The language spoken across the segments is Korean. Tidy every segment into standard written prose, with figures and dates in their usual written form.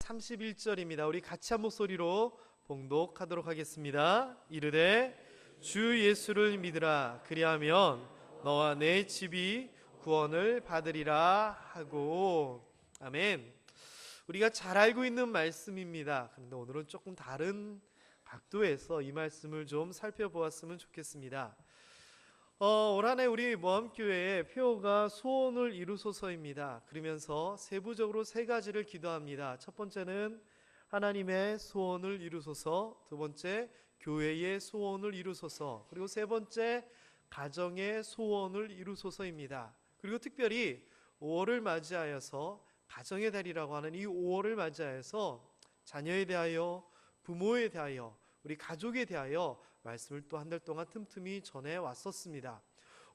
31절입니다. 우리 같이 한 목소리로 봉독하도록 하겠습니다. 이르되 주 예수를 믿으라. 그리하면 너와 내 집이 구원을 받으리라 하고. 아멘. 우리가 잘 알고 있는 말씀입니다. 그런데 오늘은 조금 다른 각도에서 이 말씀을 좀 살펴보았으면 좋겠습니다. 올 한 해 우리 모함교회의 표어가 소원을 이루소서입니다. 그러면서 세부적으로 세 가지를 기도합니다. 첫 번째는 하나님의 소원을 이루소서, 두 번째 교회의 소원을 이루소서, 그리고 세 번째 가정의 소원을 이루소서입니다. 그리고 특별히 5월을 맞이하여서 가정의 달이라고 하는 이 5월을 맞이하여서 자녀에 대하여, 부모에 대하여, 우리 가족에 대하여 말씀을 또 한 달 동안 틈틈이 전해 왔었습니다.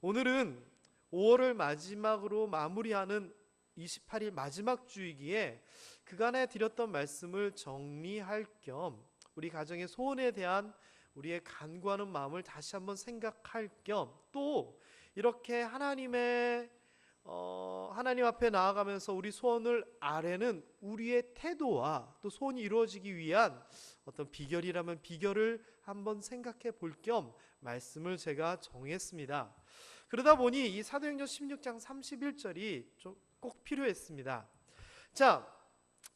오늘은 5월을 마지막으로 마무리하는 28일 마지막 주이기에 그간에 드렸던 말씀을 정리할 겸 우리 가정의 소원에 대한 우리의 간구하는 마음을 다시 한번 생각할 겸 또 이렇게 하나님 앞에 나아가면서 우리 소원을 아뢰는 우리의 태도와 또 소원이 이루어지기 위한 어떤 비결이라면 비결을 한번 생각해 볼 겸 말씀을 제가 정했습니다. 그러다 보니 이 사도행전 16장 31절이 좀 꼭 필요했습니다. 자,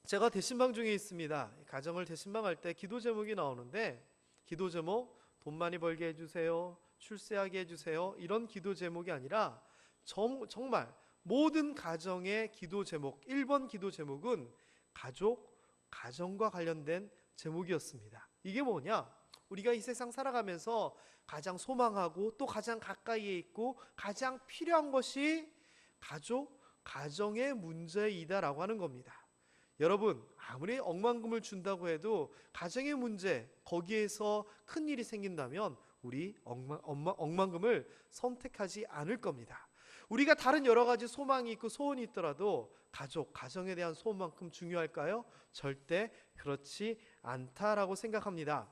제가 대신방 중에 있습니다. 가정을 대신방할 때 기도 제목이 나오는데, 기도 제목 돈 많이 벌게 해주세요, 출세하게 해주세요, 이런 기도 제목이 아니라 정말 모든 가정의 기도 제목, 1번 기도 제목은 가정과 관련된 제목이었습니다. 이게 뭐냐? 우리가 이 세상 살아가면서 가장 소망하고 또 가장 가까이에 있고 가장 필요한 것이 가정의 문제이다라고 하는 겁니다. 여러분, 아무리 억만금을 준다고 해도 가정의 문제, 거기에서 큰 일이 생긴다면 우리 억만금을 선택하지 않을 겁니다. 우리가 다른 여러 가지 소망이 있고 소원이 있더라도 가정에 대한 소원만큼 중요할까요? 절대 그렇지 않다라고 생각합니다.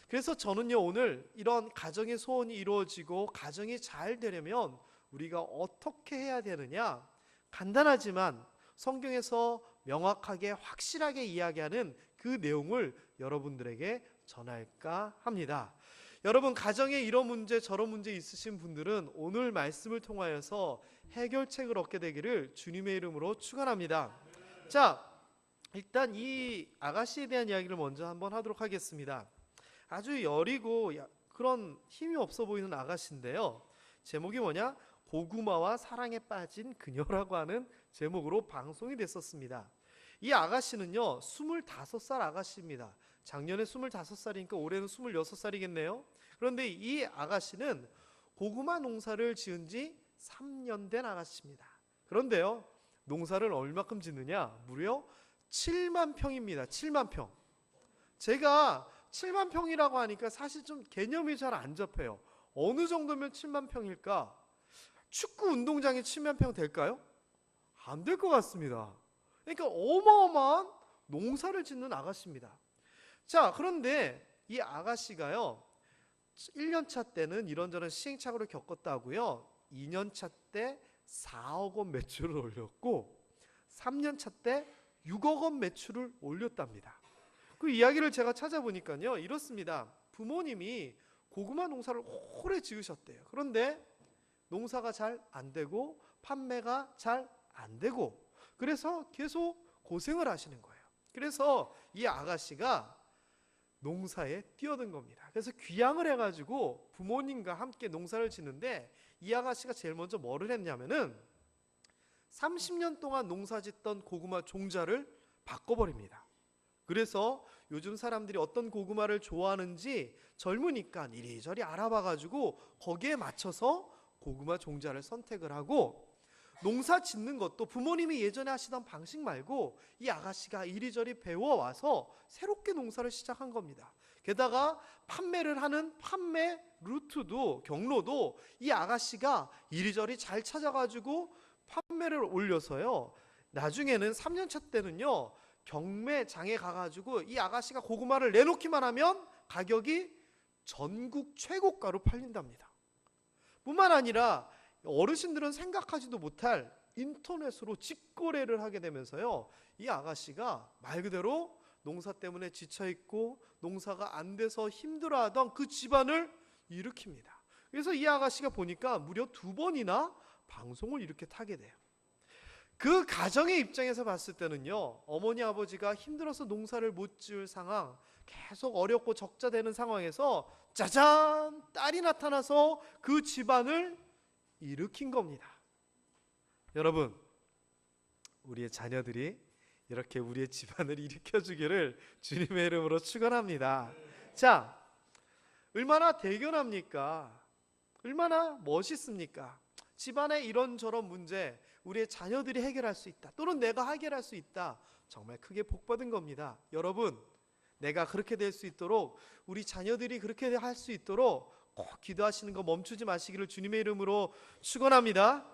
그래서 저는요, 오늘 이런 가정의 소원이 이루어지고 가정이 잘 되려면 우리가 어떻게 해야 되느냐, 간단하지만 성경에서 명확하게 확실하게 이야기하는 그 내용을 여러분들에게 전할까 합니다. 여러분, 가정에 이런 문제 저런 문제 있으신 분들은 오늘 말씀을 통하여서 해결책을 얻게 되기를 주님의 이름으로 축원합니다. 자, 일단 이 아가씨에 대한 이야기를 먼저 한번 하도록 하겠습니다. 아주 여리고 그런 힘이 없어 보이는 아가씨인데요, 제목이 뭐냐? 고구마와 사랑에 빠진 그녀라고 하는 제목으로 방송이 됐었습니다. 이 아가씨는요 25살 아가씨입니다. 작년에 25살이니까 올해는 26살이겠네요. 그런데 이 아가씨는 고구마 농사를 지은 지 3년 된 아가씨입니다. 그런데요, 농사를 얼마큼 짓느냐? 무려 7만 평입니다. 7만 평. 제가 7만 평이라고 하니까 사실 좀 개념이 잘 안 잡혀요. 어느 정도면 7만 평일까? 축구 운동장이 7만 평 될까요? 안 될 것 같습니다. 그러니까 어마어마한 농사를 짓는 아가씨입니다. 자, 그런데 이 아가씨가요 1년차 때는 이런저런 시행착오를 겪었다고요. 2년차 때 4억 원 매출을 올렸고 3년차 때 6억 원 매출을 올렸답니다. 그 이야기를 제가 찾아보니까요 이렇습니다. 부모님이 고구마 농사를 오래 지으셨대요. 그런데 농사가 잘 안 되고 판매가 잘 안 되고 그래서 계속 고생을 하시는 거예요. 그래서 이 아가씨가 농사에 뛰어든 겁니다. 그래서 귀향을 해가지고 부모님과 함께 농사를 짓는데 이 아가씨가 제일 먼저 뭐를 했냐면은 30년 동안 농사 짓던 고구마 종자를 바꿔버립니다. 그래서 요즘 사람들이 어떤 고구마를 좋아하는지 젊으니까 이리저리 알아봐가지고 거기에 맞춰서 고구마 종자를 선택을 하고, 농사 짓는 것도 부모님이 예전에 하시던 방식 말고 이 아가씨가 이리저리 배워와서 새롭게 농사를 시작한 겁니다. 게다가 판매를 하는 판매 루트도 경로도 이 아가씨가 이리저리 잘 찾아가지고 판매를 올려서요, 나중에는 3년차 때는요 경매장에 가가지고 이 아가씨가 고구마를 내놓기만 하면 가격이 전국 최고가로 팔린답니다. 뿐만 아니라 어르신들은 생각하지도 못할 인터넷으로 직거래를 하게 되면서요, 이 아가씨가 말 그대로 농사 때문에 지쳐있고 농사가 안 돼서 힘들어하던 그 집안을 일으킵니다. 그래서 이 아가씨가 보니까 무려 2번이나 방송을 이렇게 타게 돼요. 그 가정의 입장에서 봤을 때는요, 어머니 아버지가 힘들어서 농사를 못 지을 상황, 계속 어렵고 적자되는 상황에서 짜잔! 딸이 나타나서 그 집안을 일으킨 겁니다. 여러분, 우리의 자녀들이 이렇게 우리의 집안을 일으켜주기를 주님의 이름으로 축원합니다. 자, 얼마나 대견합니까? 얼마나 멋있습니까? 집안의 이런저런 문제 우리의 자녀들이 해결할 수 있다, 또는 내가 해결할 수 있다, 정말 크게 복받은 겁니다. 여러분, 내가 그렇게 될 수 있도록, 우리 자녀들이 그렇게 할 수 있도록 꼭 기도하시는 거 멈추지 마시기를 주님의 이름으로 축원합니다.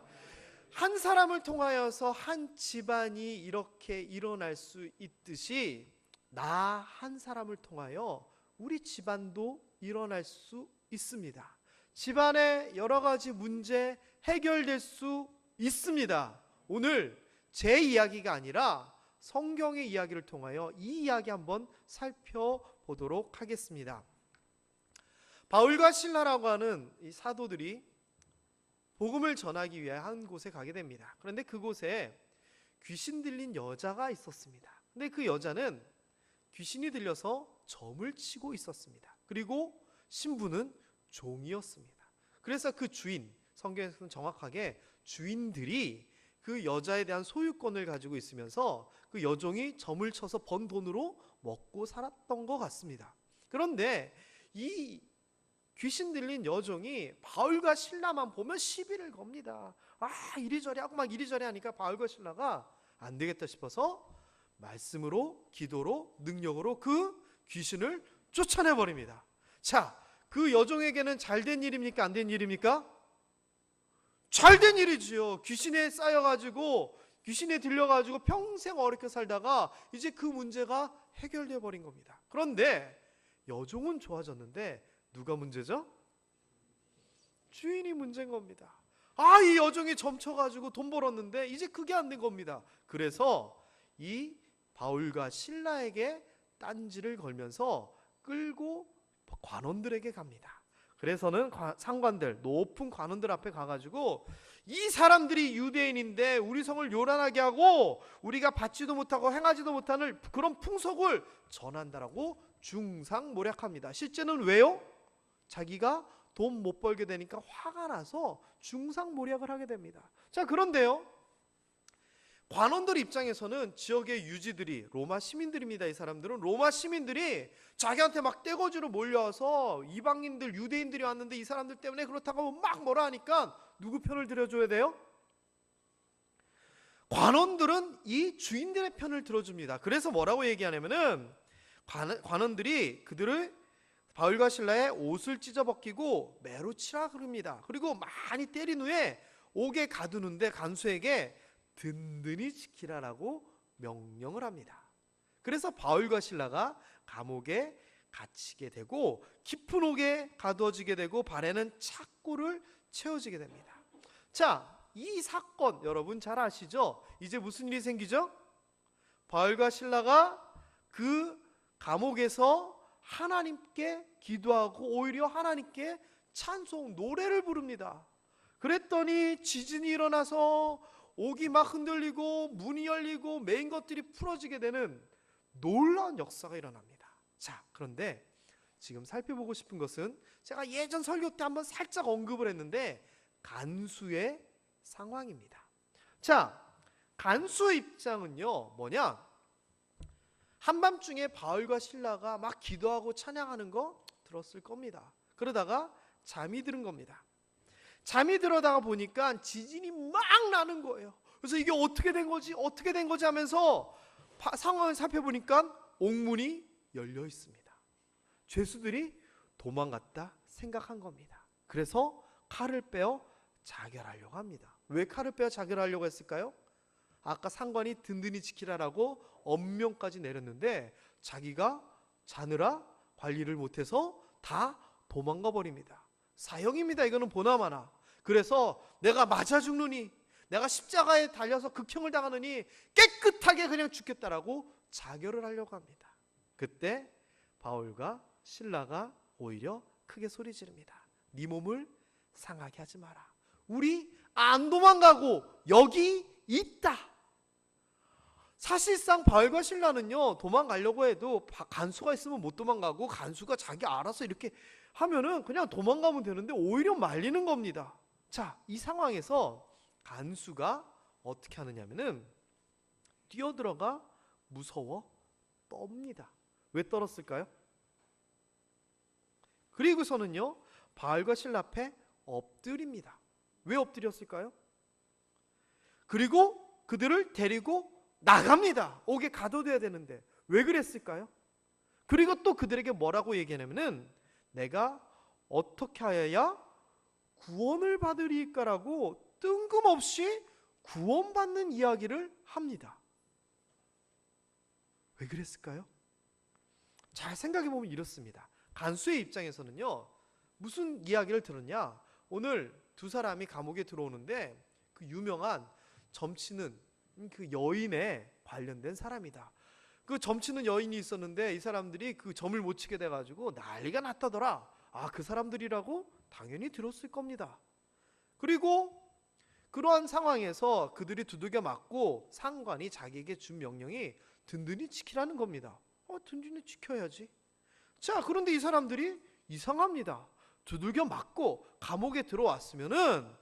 한 사람을 통하여서 한 집안이 이렇게 일어날 수 있듯이 나 한 사람을 통하여 우리 집안도 일어날 수 있습니다. 집안의 여러 가지 문제 해결될 수 있습니다. 오늘 제 이야기가 아니라 성경의 이야기를 통하여 이 이야기 한번 살펴보도록 하겠습니다. 바울과 실라라고 하는 이 사도들이 복음을 전하기 위해 한 곳에 가게 됩니다. 그런데 그곳에 귀신 들린 여자가 있었습니다. 근데 그 여자는 귀신이 들려서 점을 치고 있었습니다. 그리고 신부는 종이었습니다. 그래서 그 주인, 성경에서는 정확하게 주인들이 그 여자에 대한 소유권을 가지고 있으면서 그 여종이 점을 쳐서 번 돈으로 먹고 살았던 것 같습니다. 그런데 이 귀신 들린 여종이 바울과 실라만 보면 시비를 겁니다. 이리저리 하고 막 이리저리 하니까 바울과 실라가 안 되겠다 싶어서 말씀으로, 기도로, 능력으로 그 귀신을 쫓아내 버립니다. 자, 그 여종에게는 잘된 일입니까? 안 된 일입니까? 잘된 일이지요. 귀신에 쌓여가지고, 귀신에 들려가지고 평생 어렵게 살다가 이제 그 문제가 해결되어 버린 겁니다. 그런데 여종은 좋아졌는데 누가 문제죠? 주인이 문제인 겁니다. 이 여종이 점쳐가지고 돈 벌었는데 이제 그게 안 된 겁니다. 그래서 이 바울과 실라에게 딴지를 걸면서 끌고 관원들에게 갑니다. 그래서는 상관들, 높은 관원들 앞에 가가지고 이 사람들이 유대인인데 우리 성을 요란하게 하고 우리가 받지도 못하고 행하지도 못하는 그런 풍속을 전한다라고 중상모략합니다. 실제는 왜요? 자기가 돈 못 벌게 되니까 화가 나서 중상모략을 하게 됩니다. 자, 그런데요, 관원들 입장에서는 지역의 유지들이 로마 시민들입니다. 이 사람들은 로마 시민들이 자기한테 막 떼거지로 몰려와서 이방인들, 유대인들이 왔는데 이 사람들 때문에 그렇다고 막 뭐라 하니까 누구 편을 들어줘야 돼요? 관원들은 이 주인들의 편을 들어줍니다. 그래서 뭐라고 얘기하냐면은 관원들이 그들을 바울과 실라의 옷을 찢어벗기고 매로 치라 그럽니다. 그리고 많이 때린 후에 옥에 가두는데 간수에게 든든히 지키라라고 명령을 합니다. 그래서 바울과 실라가 감옥에 갇히게 되고 깊은 옥에 가두어지게 되고 발에는 착고를 채워지게 됩니다. 자, 이 사건 여러분 잘 아시죠? 이제 무슨 일이 생기죠? 바울과 실라가 그 감옥에서 하나님께 기도하고 오히려 하나님께 찬송, 노래를 부릅니다. 그랬더니 지진이 일어나서 옥이 막 흔들리고 문이 열리고 메인 것들이 풀어지게 되는 놀라운 역사가 일어납니다. 자, 그런데 지금 살펴보고 싶은 것은 제가 예전 설교 때 한번 살짝 언급을 했는데 간수의 상황입니다. 자, 간수의 입장은요 뭐냐, 한밤중에 바울과 실라가 막 기도하고 찬양하는 거 들었을 겁니다. 그러다가 잠이 드는 겁니다. 잠이 들어다가 보니까 지진이 막 나는 거예요. 그래서 이게 어떻게 된 거지? 어떻게 된 거지? 하면서 상황을 살펴보니까 옥문이 열려 있습니다. 죄수들이 도망갔다 생각한 겁니다. 그래서 칼을 빼어 자결하려고 합니다. 왜 칼을 빼어 자결하려고 했을까요? 아까 상관이 든든히 지키라라고 엄명까지 내렸는데 자기가 자느라 관리를 못해서 다 도망가 버립니다. 사형입니다. 이거는 보나마나. 그래서 내가 맞아 죽느니, 내가 십자가에 달려서 극형을 당하느니 깨끗하게 그냥 죽겠다라고 자결을 하려고 합니다. 그때 바울과 실라가 오히려 크게 소리 지릅니다. 네 몸을 상하게 하지 마라. 우리 안 도망가고 여기 있다. 사실상 바울과 실라는요, 도망가려고 해도 간수가 있으면 못 도망가고, 간수가 자기 알아서 이렇게 하면은 그냥 도망가면 되는데 오히려 말리는 겁니다. 자, 이 상황에서 간수가 어떻게 하느냐면은 뛰어들어가 무서워 떱니다. 왜 떨었을까요? 그리고서는요, 바울과 실라 앞에 엎드립니다. 왜 엎드렸을까요? 그리고 그들을 데리고 나갑니다. 옥에 가둬둬야 되는데 왜 그랬을까요? 그리고 또 그들에게 뭐라고 얘기하냐면은 내가 어떻게 하여야 구원을 받으리까라고 뜬금없이 구원받는 이야기를 합니다. 왜 그랬을까요? 잘 생각해보면 이렇습니다. 간수의 입장에서는요, 무슨 이야기를 들었냐, 오늘 두 사람이 감옥에 들어오는데 그 유명한 점치는 그 여인에 관련된 사람이다. 그 점치는 여인이 있었는데 이 사람들이 그 점을 못 치게 돼가지고 난리가 났다더라. 아, 그 사람들이라고 당연히 들었을 겁니다. 그리고 그러한 상황에서 그들이 두들겨 맞고 상관이 자기에게 준 명령이 든든히 지키라는 겁니다. 든든히 지켜야지. 자, 그런데 이 사람들이 이상합니다. 두들겨 맞고 감옥에 들어왔으면은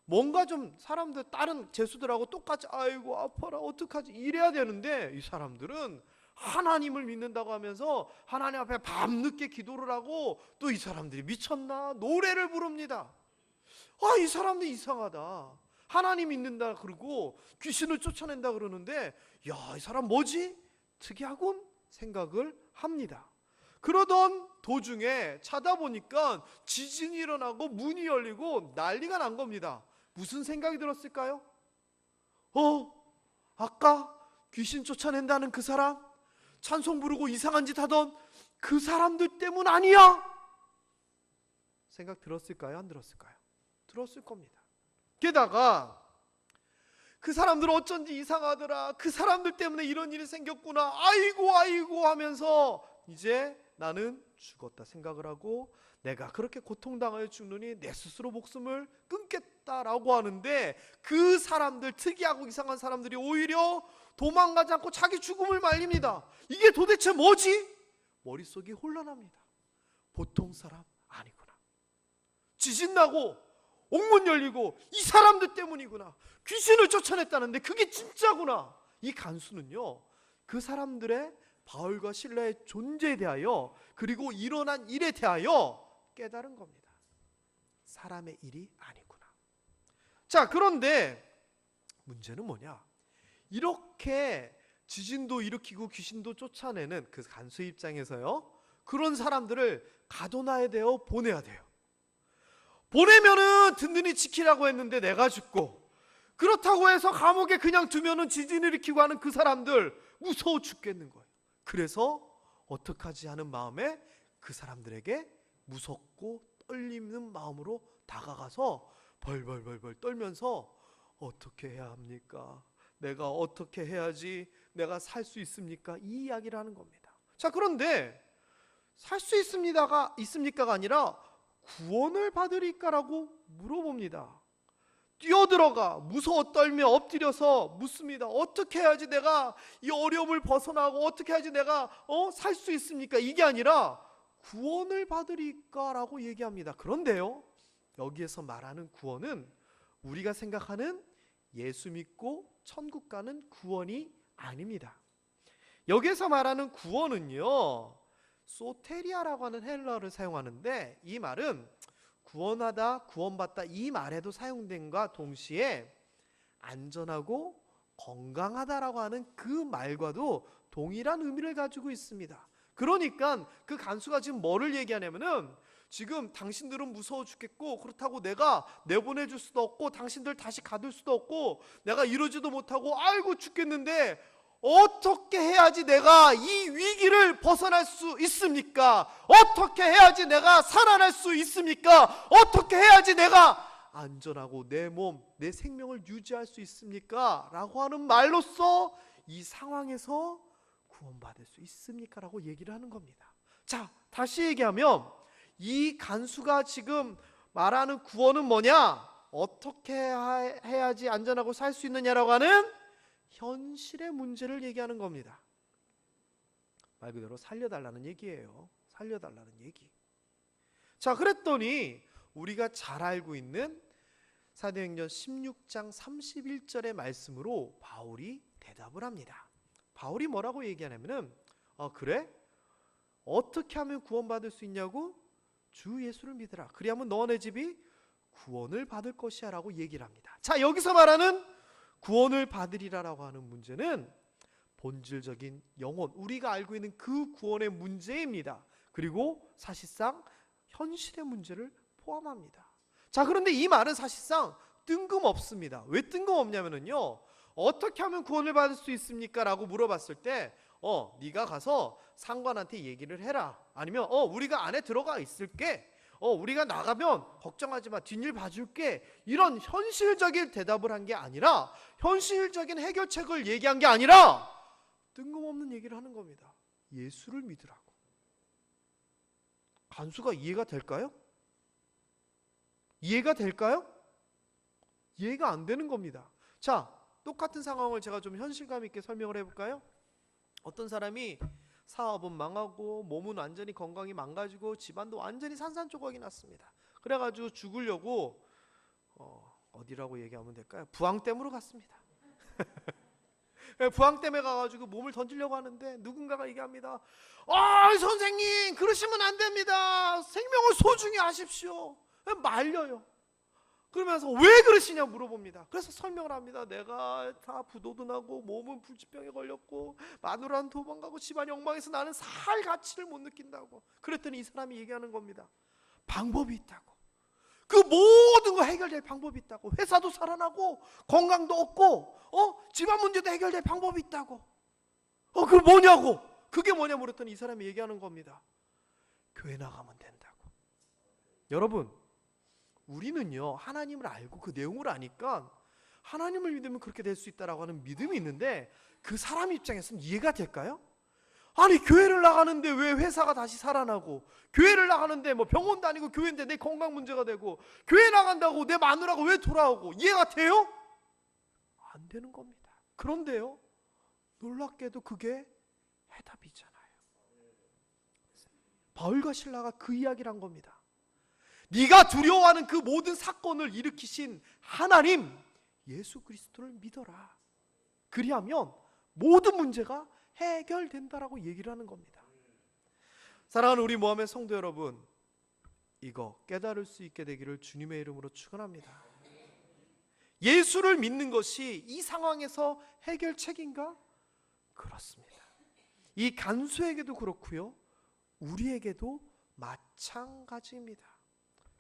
뭔가 좀 사람들 다른 죄수들하고 똑같이 아이고 아파라 어떡하지 이래야 되는데, 이 사람들은 하나님을 믿는다고 하면서 하나님 앞에 밤늦게 기도를 하고, 또 이 사람들이 미쳤나 노래를 부릅니다. 이 사람들 이상하다. 하나님 믿는다 그러고 귀신을 쫓아낸다 그러는데, 야, 이 사람 뭐지? 특이하군 생각을 합니다. 그러던 도중에 자다 보니까 지진이 일어나고 문이 열리고 난리가 난 겁니다. 무슨 생각이 들었을까요? 아까 귀신 쫓아낸다는 그 사람, 찬송 부르고 이상한 짓 하던 그 사람들 때문 아니야? 생각 들었을까요? 안 들었을까요? 들었을 겁니다. 게다가 그 사람들 어쩐지 이상하더라. 그 사람들 때문에 이런 일이 생겼구나. 아이고 아이고 하면서 이제 나는 죽었다 생각을 하고, 내가 그렇게 고통당하여 죽느니 내 스스로 목숨을 끊겠다라고 하는데, 그 사람들, 특이하고 이상한 사람들이 오히려 도망가지 않고 자기 죽음을 말립니다. 이게 도대체 뭐지? 머릿속이 혼란합니다. 보통 사람 아니구나. 지진 나고 옥문 열리고 이 사람들 때문이구나. 귀신을 쫓아냈다는데 그게 진짜구나. 이 간수는요, 그 사람들의 바울과 실라의 존재에 대하여, 그리고 일어난 일에 대하여 깨달은 겁니다. 사람의 일이 아니구나. 자, 그런데 문제는 뭐냐? 이렇게 지진도 일으키고 귀신도 쫓아내는 그 간수 입장에서요, 그런 사람들을 가둬놔야 돼요? 보내야 돼요? 보내면은 든든히 지키라고 했는데 내가 죽고, 그렇다고 해서 감옥에 그냥 두면은 지진을 일으키고 하는 그 사람들 무서워 죽겠는 거예요. 그래서 어떡하지 하는 마음에 그 사람들에게 무섭고 떨리는 마음으로 다가가서 벌벌벌벌 떨면서 어떻게 해야 합니까? 내가 어떻게 해야지 내가 살 수 있습니까? 이 이야기를 하는 겁니다. 자, 그런데 살 수 있습니다가 아니라 구원을 받으리까라고 물어봅니다. 뛰어들어가 무서워 떨며 엎드려서 묻습니다. 어떻게 해야지 내가 이 어려움을 벗어나고 어떻게 해야지 내가 살 수 있습니까? 이게 아니라 구원을 받으리까라고 얘기합니다. 그런데요, 여기에서 말하는 구원은 우리가 생각하는 예수 믿고 천국 가는 구원이 아닙니다. 여기에서 말하는 구원은요, 소테리아라고 하는 헬라어를 사용하는데, 이 말은 구원하다, 구원받다 이 말에도 사용된과 동시에 안전하고 건강하다라고 하는 그 말과도 동일한 의미를 가지고 있습니다. 그러니까 그 간수가 지금 뭐를 얘기하냐면은, 지금 당신들은 무서워 죽겠고 그렇다고 내가 내보내줄 수도 없고 당신들 다시 가둘 수도 없고 내가 이러지도 못하고 아이고 죽겠는데 어떻게 해야지 내가 이 위기를 벗어날 수 있습니까? 어떻게 해야지 내가 살아날 수 있습니까? 어떻게 해야지 내가 안전하고 내 몸, 내 생명을 유지할 수 있습니까? 라고 하는 말로써 이 상황에서 구원받을 수 있습니까? 라고 얘기를 하는 겁니다. 자, 다시 얘기하면 이 간수가 지금 말하는 구원은 뭐냐? 어떻게 해야지 안전하고 살 수 있느냐라고 하는 현실의 문제를 얘기하는 겁니다. 말 그대로 살려달라는 얘기예요. 살려달라는 얘기. 자, 그랬더니 우리가 잘 알고 있는 사도행전 16장 31절의 말씀으로 바울이 대답을 합니다. 바울이 뭐라고 얘기하냐면은 그래? 어떻게 하면 구원받을 수 있냐고? 주 예수를 믿으라. 그리하면 너와 내 집이 구원을 받을 것이야 라고 얘기를 합니다. 자, 여기서 말하는 구원을 받으리라라고 하는 문제는 본질적인 영혼, 우리가 알고 있는 그 구원의 문제입니다. 그리고 사실상 현실의 문제를 포함합니다. 자, 그런데 이 말은 사실상 뜬금없습니다. 왜 뜬금없냐면요, 어떻게 하면 구원을 받을 수 있습니까? 라고 물어봤을 때 네가 가서 상관한테 얘기를 해라. 아니면 우리가 안에 들어가 있을게. 우리가 나가면 걱정하지 마. 뒷일 봐줄게. 이런 현실적인 대답을 한 게 아니라, 현실적인 해결책을 얘기한 게 아니라 뜬금없는 얘기를 하는 겁니다. 예수를 믿으라고. 간수가 이해가 될까요? 이해가 될까요? 이해가 안 되는 겁니다. 자, 똑같은 상황을 제가 좀 현실감 있게 설명을 해볼까요? 어떤 사람이 사업은 망하고 몸은 완전히 건강이 망가지고 집안도 완전히 산산조각이 났습니다. 그래가지고 죽으려고 어디라고 얘기하면 될까요? 부항댐으로 갔습니다. 부항댐에 가가지고 몸을 던지려고 하는데 누군가가 얘기합니다. 선생님, 그러시면 안 됩니다. 생명을 소중히 하십시오. 말려요. 그러면서 왜 그러시냐 물어봅니다. 그래서 설명을 합니다. 내가 다 부도도 나고 몸은 불치병에 걸렸고 마누라는 도망가고 집안이 엉망해서 나는 살 가치를 못 느낀다고. 그랬더니 이 사람이 얘기하는 겁니다. 방법이 있다고. 그 모든 거 해결될 방법이 있다고. 회사도 살아나고 건강도 얻고 집안 문제도 해결될 방법이 있다고. 그게 뭐냐고. 그게 뭐냐 물었더니 이 사람이 얘기하는 겁니다. 교회 나가면 된다고. 여러분, 우리는요, 하나님을 알고 그 내용을 아니까 하나님을 믿으면 그렇게 될 수 있다라고 하는 믿음이 있는데, 그 사람 입장에서는 이해가 될까요? 아니, 교회를 나가는데 왜 회사가 다시 살아나고, 교회를 나가는데 뭐 병원 다니고 교회인데 내 건강 문제가 되고, 교회 나간다고 내 마누라가 왜 돌아오고, 이해가 돼요? 안 되는 겁니다. 그런데요, 놀랍게도 그게 해답이잖아요. 바울과 실라가 그 이야기를 한 겁니다. 네가 두려워하는 그 모든 사건을 일으키신 하나님 예수 그리스도를 믿어라. 그리하면 모든 문제가 해결된다라고 얘기를 하는 겁니다. 사랑하는 우리 모함의 성도 여러분, 이거 깨달을 수 있게 되기를 주님의 이름으로 축원합니다. 예수를 믿는 것이 이 상황에서 해결책인가? 그렇습니다. 이 간수에게도 그렇고요, 우리에게도 마찬가지입니다.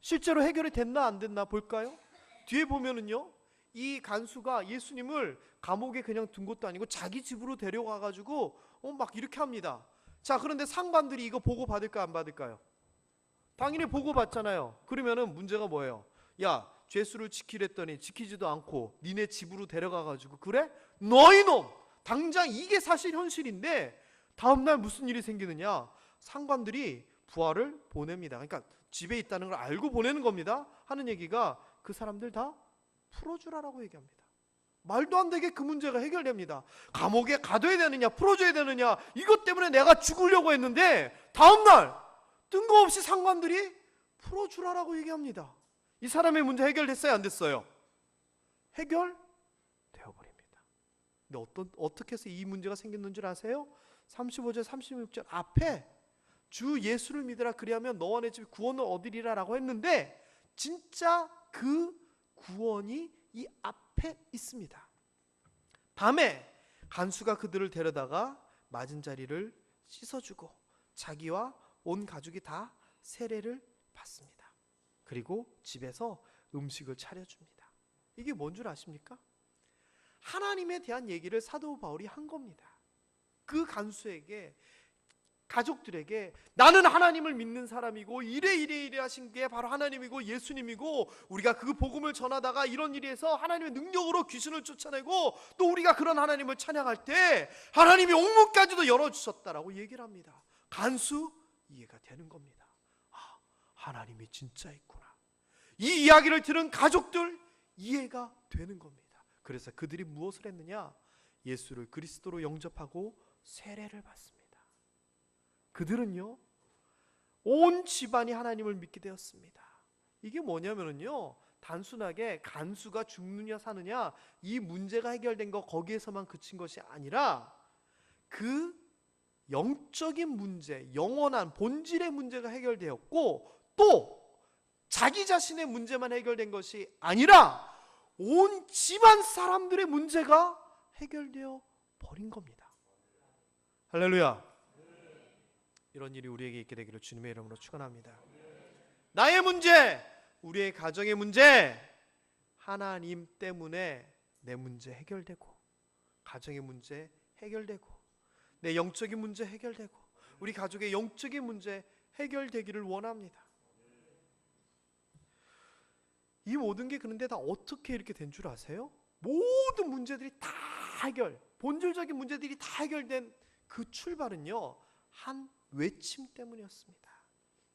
실제로 해결이 됐나 안 됐나 볼까요? 뒤에 보면은요, 이 간수가 예수님을 감옥에 그냥 둔 것도 아니고 자기 집으로 데려가가지고 막 이렇게 합니다. 자, 그런데 상관들이 이거 보고 받을까 안 받을까요? 당연히 보고 받잖아요. 그러면은 문제가 뭐예요? 야, 죄수를 지키랬더니 지키지도 않고 니네 집으로 데려가가지고, 그래? 너희 놈! 당장 이게 사실 현실인데, 다음날 무슨 일이 생기느냐? 상관들이 부하를 보냅니다. 그러니까 집에 있다는 걸 알고 보내는 겁니다. 하는 얘기가 그 사람들 다 풀어주라라고 얘기합니다. 말도 안 되게 그 문제가 해결됩니다. 감옥에 가둬야 되느냐 풀어줘야 되느냐, 이것 때문에 내가 죽으려고 했는데 다음날 뜬금없이 상관들이 풀어주라라고 얘기합니다. 이 사람의 문제 해결됐어요 안 됐어요? 해결되어버립니다. 근데 어떻게 해서 이 문제가 생겼는 줄 아세요? 35절 36절 앞에 주 예수를 믿으라. 그리하면 너와 내 집이 구원을 얻으리라 라고 했는데, 진짜 그 구원이 이 앞에 있습니다. 밤에 간수가 그들을 데려다가 맞은 자리를 씻어주고 자기와 온 가족이 다 세례를 받습니다. 그리고 집에서 음식을 차려줍니다. 이게 뭔 줄 아십니까? 하나님에 대한 얘기를 사도 바울이 한 겁니다. 그 간수에게 가족들에게 나는 하나님을 믿는 사람이고 이래 하신 게 바로 하나님이고 예수님이고 우리가 그 복음을 전하다가 이런 일이 해서 하나님의 능력으로 귀신을 쫓아내고 또 우리가 그런 하나님을 찬양할 때 하나님이 옥문까지도 열어주셨다라고 얘기를 합니다. 간수 이해가 되는 겁니다. 아, 하나님이 진짜 있구나. 이 이야기를 들은 가족들 이해가 되는 겁니다. 그래서 그들이 무엇을 했느냐? 예수를 그리스도로 영접하고 세례를 받습니다. 그들은요, 온 집안이 하나님을 믿게 되었습니다. 이게 뭐냐면요, 단순하게 간수가 죽느냐 사느냐 이 문제가 해결된 거 거기에서만 그친 것이 아니라 그 영적인 문제, 영원한 본질의 문제가 해결되었고 또 자기 자신의 문제만 해결된 것이 아니라 온 집안 사람들의 문제가 해결되어 버린 겁니다. 할렐루야. 이런 일이 우리에게 있게 되기를 주님의 이름으로 축원합니다. 나의 문제, 우리의 가정의 문제, 하나님 때문에 내 문제 해결되고, 가정의 문제 해결되고, 내 영적인 문제 해결되고, 우리 가족의 영적인 문제 해결되기를 원합니다. 이 모든 게 그런데 다 어떻게 이렇게 된 줄 아세요? 모든 문제들이 다 본질적인 문제들이 다 해결된 그 출발은요, 한 외침 때문이었습니다.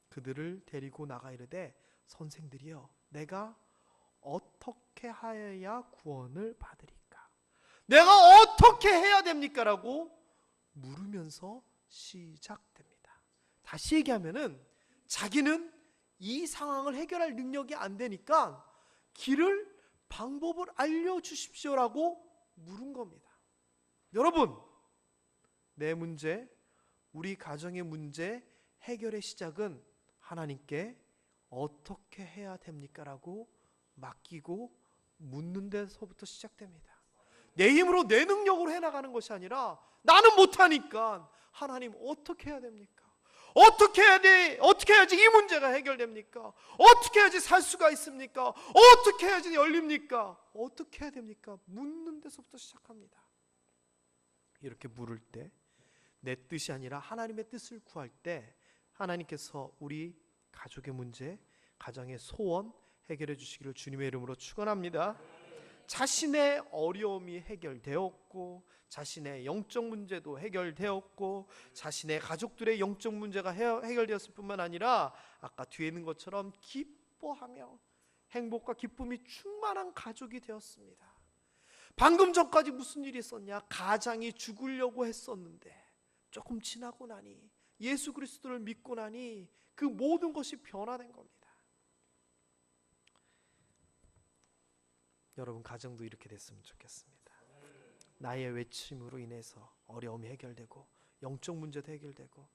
그들을 데리고 나가 이르되 선생들이여 내가 어떻게 하여야 구원을 받으리까? 내가 어떻게 해야 됩니까? 라고 물으면서 시작됩니다. 다시 얘기하면은 자기는 이 상황을 해결할 능력이 안 되니까 방법을 알려주십시오라고 물은 겁니다. 여러분, 내 문제, 우리 가정의 문제 해결의 시작은 하나님께 어떻게 해야 됩니까? 라고 맡기고 묻는 데서부터 시작됩니다. 내 힘으로 내 능력으로 해나가는 것이 아니라 나는 못하니까 하나님 어떻게 해야 됩니까? 어떻게 해야 돼? 어떻게 해야지 이 문제가 해결됩니까? 어떻게 해야지 살 수가 있습니까? 어떻게 해야지 열립니까? 어떻게 해야 됩니까? 묻는 데서부터 시작합니다. 이렇게 물을 때 내 뜻이 아니라 하나님의 뜻을 구할 때 하나님께서 우리 가족의 문제, 가정의 소원 해결해 주시기를 주님의 이름으로 축원합니다. 자신의 어려움이 해결되었고 자신의 영적 문제도 해결되었고 자신의 가족들의 영적 문제가 해결되었을 뿐만 아니라 아까 뒤에 있는 것처럼 기뻐하며 행복과 기쁨이 충만한 가족이 되었습니다. 방금 전까지 무슨 일이 있었냐? 가장이 죽으려고 했었는데 조금 지나고 나니 예수 그리스도를 믿고 나니 그 모든 것이 변화된 겁니다. 여러분 가정도 이렇게 됐으면 좋겠습니다. 나의 외침으로 인해서 어려움이 해결되고 영적 문제도 해결되고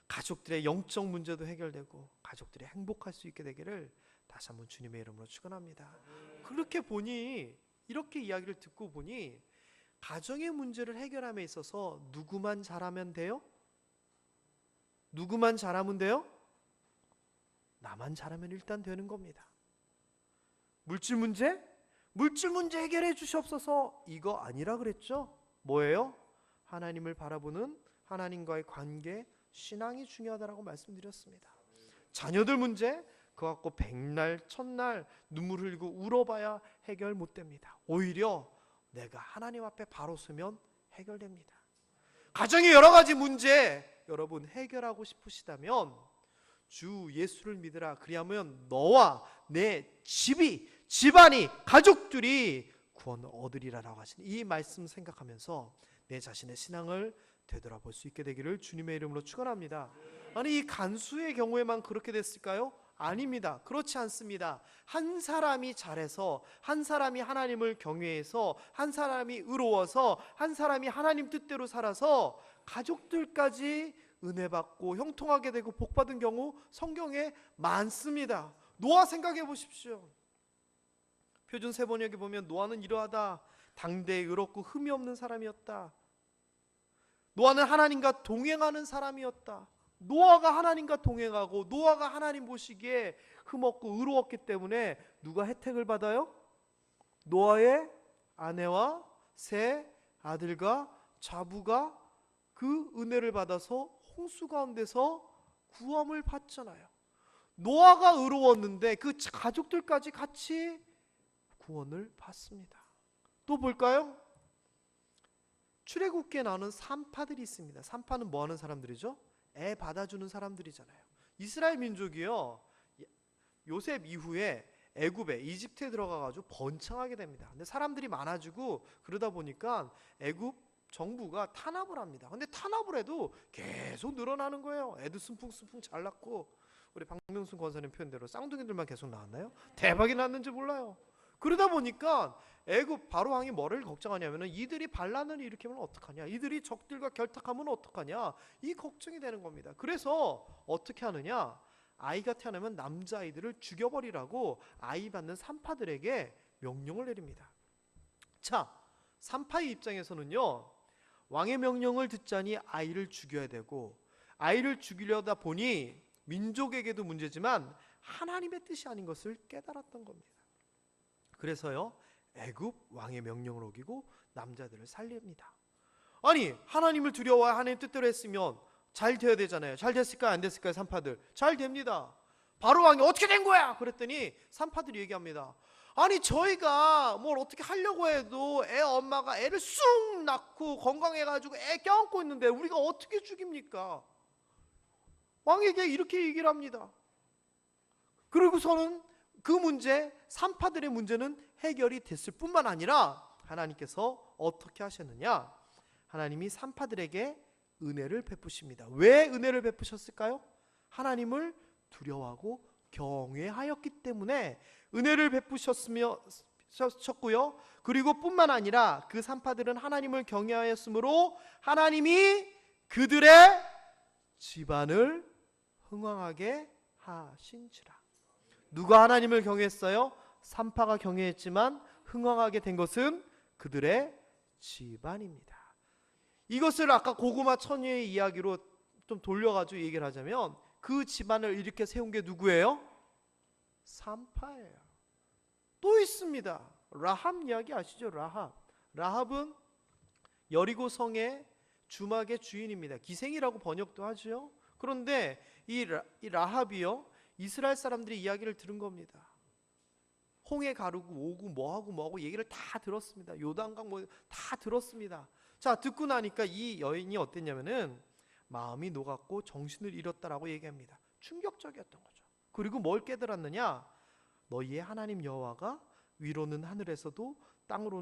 가족들의 영적 문제도 해결되고 가족들이 행복할 수 있게 되기를 다시 한번 주님의 이름으로 축원합니다. 그렇게 보니 이렇게 이야기를 듣고 보니 가정의 문제를 해결함에 있어서 누구만 잘하면 돼요? 누구만 잘하면 돼요? 나만 잘하면 일단 되는 겁니다. 물질 문제? 물질 문제 해결해 주시옵소서. 이거 아니라 그랬죠? 뭐예요? 하나님을 바라보는 하나님과의 관계, 신앙이 중요하다라고 말씀드렸습니다. 자녀들 문제? 그거 갖고 백날 천날 눈물 흘리고 울어봐야 해결 못 됩니다. 오히려 내가 하나님 앞에 바로 서면 해결됩니다. 가정의 여러 가지 문제 여러분 해결하고 싶으시다면 주 예수를 믿으라. 그리하면 너와 내 집안이 가족들이 구원을 얻으리라라고 하신 이 말씀 생각하면서 내 자신의 신앙을 되돌아볼 수 있게 되기를 주님의 이름으로 축원합니다. 아니 이 간수의 경우에만 그렇게 됐을까요? 아닙니다. 그렇지 않습니다. 한 사람이 잘해서, 한 사람이 하나님을 경외해서, 한 사람이 의로워서, 한 사람이 하나님 뜻대로 살아서 가족들까지 은혜 받고 형통하게 되고 복 받은 경우 성경에 많습니다. 노아 생각해 보십시오. 표준 세번역에 보면 노아는 이러하다. 당대에 의롭고 흠이 없는 사람이었다. 노아는 하나님과 동행하는 사람이었다. 노아가 하나님과 동행하고 노아가 하나님 보시기에 흠없고 의로웠기 때문에 누가 혜택을 받아요? 노아의 아내와 세 아들과 자부가 그 은혜를 받아서 홍수 가운데서 구원을 받잖아요. 노아가 의로웠는데 그 가족들까지 같이 구원을 받습니다. 또 볼까요? 출애굽기에 나오는 산파들이 있습니다. 산파는 뭐 하는 사람들이죠? 애 받아주는 사람들이잖아요. 이스라엘 민족이요, 요셉 이후에 애굽에 이집트에 들어가가지고 번창하게 됩니다. 근데 사람들이 많아지고 그러다 보니까 애굽 정부가 탄압을 합니다. 근데 탄압을 해도 계속 늘어나는 거예요. 애도 순풍순풍 잘 낳고, 우리 박명순 권사님 표현대로 쌍둥이들만 계속 낳았나요? 대박이 났는지 몰라요. 그러다 보니까 애굽 바로 왕이 뭐를 걱정하냐면은 이들이 반란을 일으키면 어떡하냐, 이들이 적들과 결탁하면 어떡하냐, 이 걱정이 되는 겁니다. 그래서 어떻게 하느냐, 아이가 태어나면 남자아이들을 죽여버리라고 아이 받는 산파들에게 명령을 내립니다. 자, 산파의 입장에서는요, 왕의 명령을 듣자니 아이를 죽여야 되고, 아이를 죽이려다 보니 민족에게도 문제지만 하나님의 뜻이 아닌 것을 깨달았던 겁니다. 그래서요, 애굽 왕의 명령을 어기고 남자들을 살립니다. 아니, 하나님을 두려워야 하나님 뜻대로 했으면 잘 되어야 되잖아요. 잘 됐을까요? 안 됐을까요? 산파들 잘 됩니다. 바로 왕이 어떻게 된 거야? 그랬더니 산파들이 얘기합니다. 아니, 저희가 뭘 어떻게 하려고 해도 애 엄마가 애를 쑥 낳고 건강해가지고 애 껴안고 있는데 우리가 어떻게 죽입니까? 왕에게 이렇게 얘기를 합니다. 그리고서는 그 문제, 산파들의 문제는 해결이 됐을 뿐만 아니라 하나님께서 어떻게 하셨느냐, 하나님이 산파들에게 은혜를 베푸십니다. 왜 은혜를 베푸셨을까요? 하나님을 두려워하고 경외하였기 때문에 은혜를 베푸셨고요. 그리고 뿐만 아니라 그 산파들은 하나님을 경외하였으므로 하나님이 그들의 집안을 흥왕하게 하신지라. 누가 하나님을 경외했어요? 산파가 경외했지만 흥왕하게 된 것은 그들의 집안입니다. 이것을 아까 고구마 처녀의 이야기로 좀 돌려가지고 얘기를 하자면 그 집안을 이렇게 세운 게 누구예요? 산파예요. 또 있습니다. 라합 이야기 아시죠? 라합은 여리고 성의 주막의 주인입니다. 기생이라고 번역도 하죠. 그런데 이 라합이요, 이스라엘 사람들이 이야기를 들은 겁니다. 홍해 가르고 오고 뭐하고 얘기를 다 들었습니다. 요단강 뭐 다 들었습니다. 자, 듣고 나니까 이 여인이 어땠냐면은 마음이 녹았고 정신을 잃었다라고 얘기합니다. 충격적이었던 거죠. 그리고 뭘 깨달았느냐, 너희의 하나님 여호와가 위로는 하늘에서도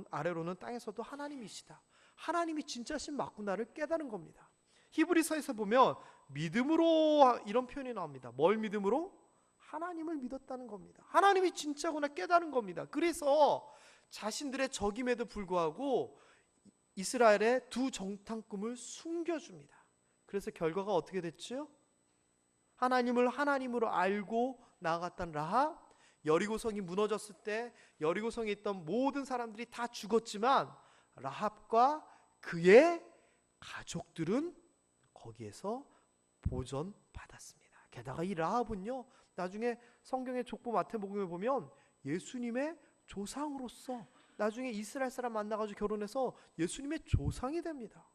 아래로는 땅에서도 하나님이시다. 하나님이 진짜신 맞구나를 깨달은 겁니다. 히브리서에서 보면 믿음으로 이런 표현이 나옵니다. 뭘 믿음으로? 하나님을 믿었다는 겁니다. 하나님이 진짜구나 깨달은 겁니다. 그래서 자신들의 적임에도 불구하고 이스라엘의 두 정탐꾼을 숨겨줍니다. 그래서 결과가 어떻게 됐죠? 하나님을 하나님으로 알고 나아갔던 라합, 여리고성이 무너졌을 때 여리고성에 있던 모든 사람들이 다 죽었지만 라합과 그의 가족들은 거기에서 보존받았습니다. 게다가 이 라합은요, 나중에 성경의 족보 마태복음에 보면 예수님의 조상으로서 나중에 이스라엘 사람 만나가지고 결혼해서 예수님의 조상이 됩니다.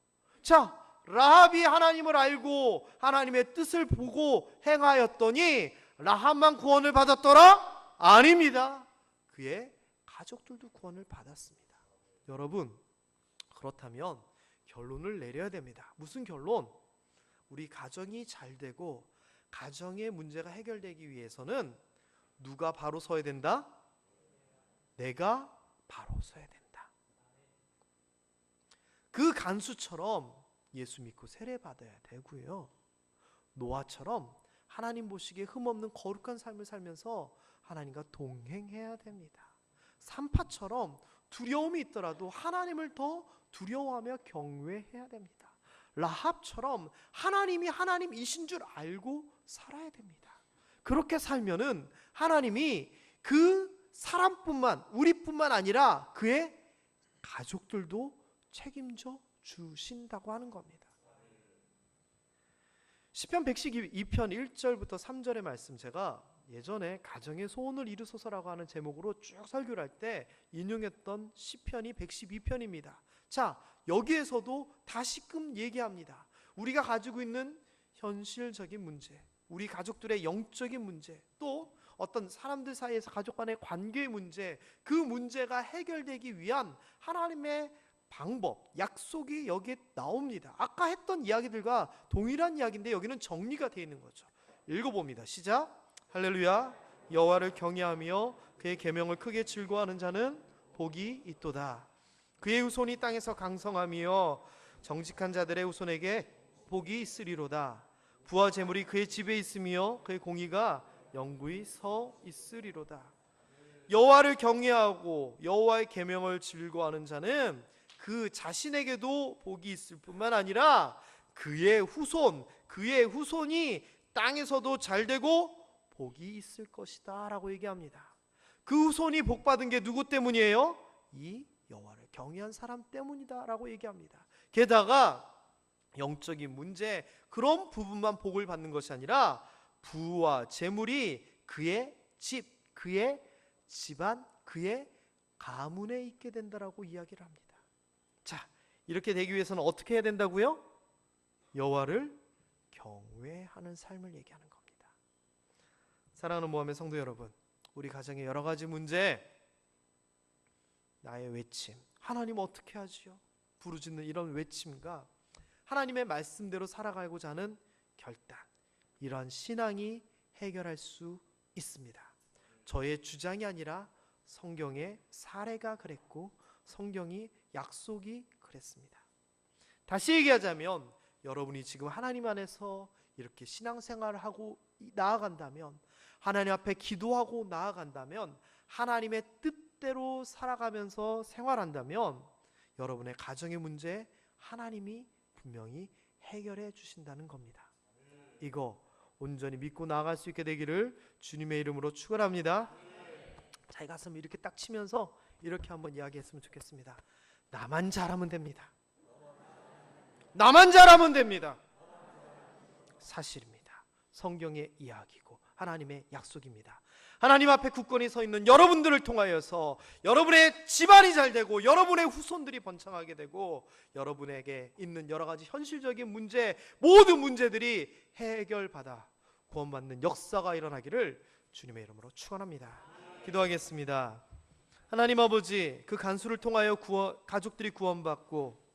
자, 라합이 하나님을 알고 하나님의 뜻을 보고 행하였더니 라합만 구원을 받았더라? 아닙니다. 그의 가족들도 구원을 받았습니다. 여러분, 그렇다면 결론을 내려야 됩니다. 무슨 결론? 우리 가정이 잘 되고 가정의 문제가 해결되기 위해서는 누가 바로 서야 된다? 내가 바로 서야 된다. 그 간수처럼 예수 믿고 세례 받아야 되고요. 노아처럼 하나님 보시기에 흠없는 거룩한 삶을 살면서 하나님과 동행해야 됩니다. 산파처럼 두려움이 있더라도 하나님을 더 두려워하며 경외해야 됩니다. 라합처럼 하나님이 하나님이신 줄 알고 살아야 됩니다. 그렇게 살면은 하나님이 그 사람뿐만, 우리뿐만 아니라 그의 가족들도 책임져 주신다고 하는 겁니다. 시편 112편 1절부터 3절의 말씀, 제가 예전에 가정의 소원을 이루소서라고 하는 제목으로 쭉 설교를 할 때 인용했던 시편이 112편입니다. 자, 여기에서도 다시금 얘기합니다. 우리가 가지고 있는 현실적인 문제, 우리 가족들의 영적인 문제, 또 어떤 사람들 사이에서 가족 간의 관계의 문제, 그 문제가 해결되기 위한 하나님의 방법, 약속이 여기에 나옵니다. 아까 했던 이야기들과 동일한 이야기인데 여기는 정리가 되어 있는 거죠. 읽어봅니다. 시작. 할렐루야. 여호와를 경외하며 그의 계명을 크게 즐거워하는 자는 복이 있도다. 그의 후손이 땅에서 강성하며 정직한 자들의 후손에게 복이 있으리로다. 부와 재물이 그의 집에 있으며 그의 공의가 영구히 서 있으리로다. 여호와를 경외하고 여호와의 계명을 즐거워하는 자는 그 자신에게도 복이 있을 뿐만 아니라 그의 후손이 땅에서도 잘되고 복이 있을 것이다 라고 얘기합니다. 그 후손이 복받은 게 누구 때문이에요? 이 여호와를 경외한 사람 때문이다 라고 얘기합니다. 게다가 영적인 문제, 그런 부분만 복을 받는 것이 아니라 부와 재물이 그의 집, 그의 집안, 그의 가문에 있게 된다라고 이야기를 합니다. 자, 이렇게 되기 위해서는 어떻게 해야 된다고요? 여호와를 경외하는 삶을 얘기하는 겁니다. 사랑하는 모함의 성도 여러분, 우리 가정의 여러 가지 문제, 나의 외침, 하나님 어떻게 하지요? 부르짖는 이런 외침과 하나님의 말씀대로 살아가고자 하는 결단, 이러한 신앙이 해결할 수 있습니다. 저의 주장이 아니라 성경의 사례가 그랬고 성경이 약속이 그랬습니다. 다시 얘기하자면 여러분이 지금 하나님 안에서 이렇게 신앙생활을 하고 나아간다면, 하나님 앞에 기도하고 나아간다면, 하나님의 뜻대로 살아가면서 생활한다면 여러분의 가정의 문제 하나님이 분명히 해결해 주신다는 겁니다. 이거 온전히 믿고 나아갈 수 있게 되기를 주님의 이름으로 축원합니다. 자기 가슴을 이렇게 딱 치면서 이렇게 한번 이야기했으면 좋겠습니다. 나만 잘하면 됩니다. 나만 잘하면 됩니다. 사실입니다. 성경의 이야기고 하나님의 약속입니다. 하나님 앞에 굳건히 서 있는 여러분들을 통하여서 여러분의 집안이 잘 되고 여러분의 후손들이 번창하게 되고 여러분에게 있는 여러 가지 현실적인 문제, 모든 문제들이 해결받아 구원받는 역사가 일어나기를 주님의 이름으로 축원합니다. 기도하겠습니다. 하나님 아버지, 그 간수를 통하여 가족들이 구원받고